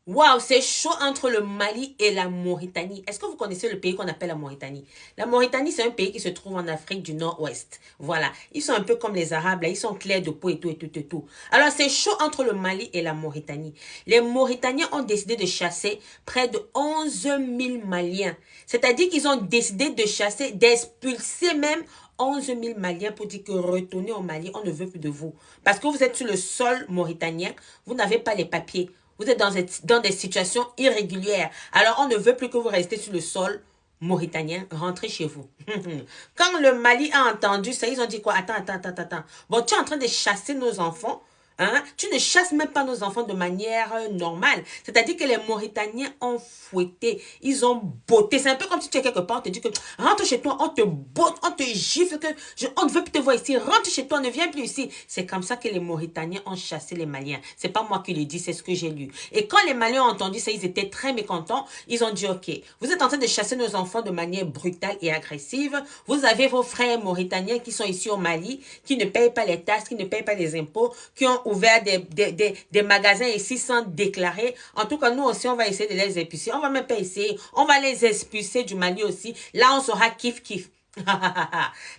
Waouh, c'est chaud entre le Mali et la Mauritanie. Est-ce que vous connaissez le pays qu'on appelle la Mauritanie? La Mauritanie, c'est un pays qui se trouve en Afrique du Nord-Ouest. Voilà. Ils sont un peu comme les Arabes, là. Ils sont clairs de peau et tout, et tout, et tout. Alors, c'est chaud entre le Mali et la Mauritanie. Les Mauritaniens ont décidé de chasser près de 11 000 Maliens. C'est-à-dire qu'ils ont décidé de chasser, d'expulser même 11 000 Maliens pour dire que retournez au Mali, on ne veut plus de vous. Parce que vous êtes sur le sol mauritanien, vous n'avez pas les papiers. Vous êtes dans des situations irrégulières. Alors, on ne veut plus que vous restiez sur le sol mauritanien. Rentrez chez vous. Quand le Mali a entendu ça, ils ont dit quoi? Attends, attends, attends, attends. Bon, tu es en train de chasser nos enfants. Hein? Tu ne chasses même pas nos enfants de manière normale. C'est-à-dire que les Mauritaniens ont fouetté, ils ont botté. C'est un peu comme si tu es quelque part, on te dit que rentre chez toi, on te botte, on te gifle, on ne veut plus te voir ici, rentre chez toi, ne viens plus ici. C'est comme ça que les Mauritaniens ont chassé les Maliens. C'est pas moi qui le dis, c'est ce que j'ai lu. Et quand les Maliens ont entendu ça, ils étaient très mécontents. Ils ont dit, ok, vous êtes en train de chasser nos enfants de manière brutale et agressive. Vous avez vos frères Mauritaniens qui sont ici au Mali, qui ne payent pas les taxes, qui ne payent pas les impôts, qui ont ouvert des magasins ici sans déclarer. En tout cas, nous aussi, on va essayer de les expulser. On va même pas essayer. On va les expulser du Mali aussi. Là, on sera kiff-kiff.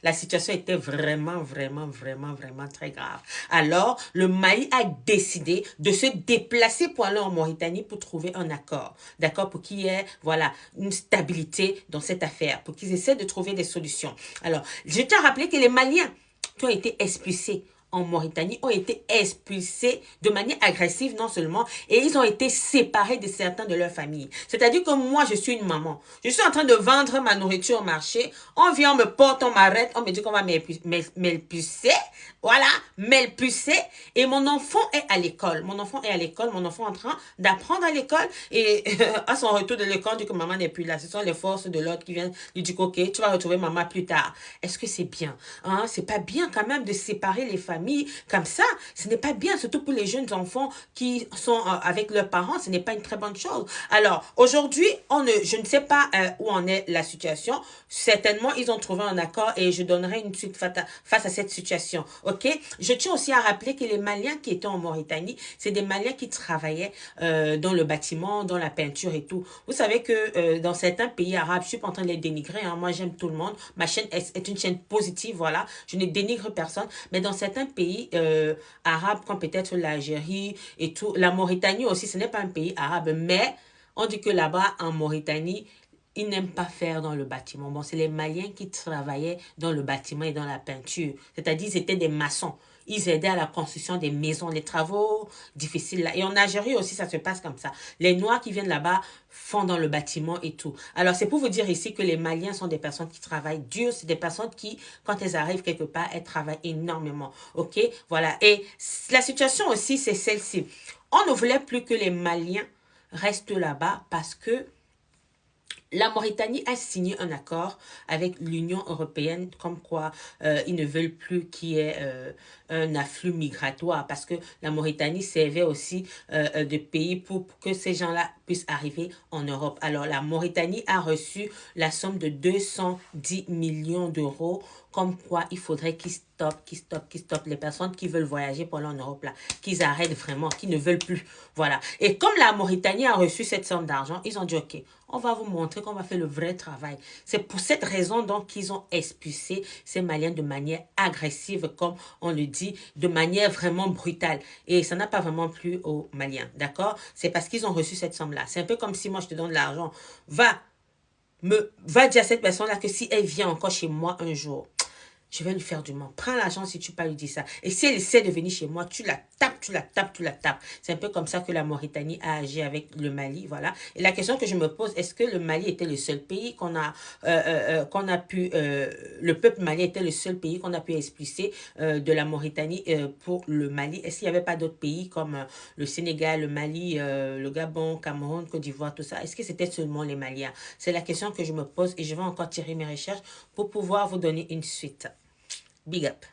La situation était vraiment, vraiment, vraiment, vraiment très grave. Alors, le Mali a décidé de se déplacer pour aller en Mauritanie pour trouver un accord. D'accord? Pour qu'il y ait, voilà, une stabilité dans cette affaire. Pour qu'ils essaient de trouver des solutions. Alors, je tiens à rappeler que les Maliens qui ont été expulsés en Mauritanie ont été expulsés de manière agressive non seulement, et ils ont été séparés de certains de leurs familles. C'est-à-dire que moi, je suis une maman. Je suis en train de vendre ma nourriture au marché. On vient, on me porte, on m'arrête, on me dit qu'on va m'expulser. Voilà, m'expulser. Et mon enfant est à l'école. Mon enfant est à l'école. Mon enfant est en train d'apprendre à l'école. Et à son retour de l'école, dit que maman n'est plus là. Ce sont les forces de l'ordre qui viennent lui dire, ok, tu vas retrouver maman plus tard. Est-ce que c'est bien? Hein? C'est pas bien quand même de séparer les familles comme ça. Ce n'est pas bien, surtout pour les jeunes enfants qui sont avec leurs parents. Ce n'est pas une très bonne chose. Alors, aujourd'hui, je ne sais pas où en est la situation. Certainement, ils ont trouvé un accord et je donnerai une suite face à cette situation. OK? Je tiens aussi à rappeler que les Maliens qui étaient en Mauritanie, c'est des Maliens qui travaillaient dans le bâtiment, dans la peinture et tout. Vous savez que dans certains pays arabes, je suis pas en train de les dénigrer, hein, moi j'aime tout le monde. Ma chaîne est une chaîne positive, voilà. Je ne dénigre personne. Mais dans certains pays arabes, comme peut-être l'Algérie et tout, la Mauritanie aussi, ce n'est pas un pays arabe, mais on dit que là-bas, en Mauritanie, ils n'aiment pas faire dans le bâtiment. Bon, c'est les Maliens qui travaillaient dans le bâtiment et dans la peinture. C'est-à-dire, ils étaient des maçons. Ils aidaient à la construction des maisons, les travaux difficiles là. Et en Algérie aussi, ça se passe comme ça. Les Noirs qui viennent là-bas font dans le bâtiment et tout. Alors, c'est pour vous dire ici que les Maliens sont des personnes qui travaillent dur. C'est des personnes qui, quand elles arrivent quelque part, elles travaillent énormément. OK? Voilà. Et la situation aussi, c'est celle-ci. On ne voulait plus que les Maliens restent là-bas parce que la Mauritanie a signé un accord avec l'Union européenne comme quoi ils ne veulent plus qu'il y ait un afflux migratoire parce que la Mauritanie servait aussi de pays pour que ces gens-là puissent arriver en Europe. Alors la Mauritanie a reçu la somme de 210 millions d'euros comme quoi il faudrait qu'ils stoppent les personnes qui veulent voyager pour aller en Europe là, qu'ils arrêtent vraiment, qu'ils ne veulent plus. Voilà. Et comme la Mauritanie a reçu cette somme d'argent, ils ont dit ok, on va vous montrer qu'on va faire le vrai travail. C'est pour cette raison donc qu'ils ont expulsé ces Maliens de manière agressive, comme on le dit, de manière vraiment brutale. Et ça n'a pas vraiment plu aux Maliens, d'accord? C'est parce qu'ils ont reçu cette somme-là. C'est un peu comme si moi je te donne de l'argent. Va dire à cette personne-là que si elle vient encore chez moi un jour, je vais lui faire du mal. Prends l'argent si tu peux lui dire ça. Et si elle essaie de venir chez moi, tu la tapes, tu la tapes, tu la tapes. C'est un peu comme ça que la Mauritanie a agi avec le Mali, voilà. Et la question que je me pose, est-ce que le Mali était le seul pays qu'on a pu, le peuple malien était le seul pays qu'on a pu expulser de la Mauritanie pour le Mali? Est-ce qu'il n'y avait pas d'autres pays comme le Sénégal, le Mali, le Gabon, Cameroun, Côte d'Ivoire, tout ça? Est-ce que c'était seulement les Maliens? C'est la question que je me pose et je vais encore tirer mes recherches pour pouvoir vous donner une suite. Big up.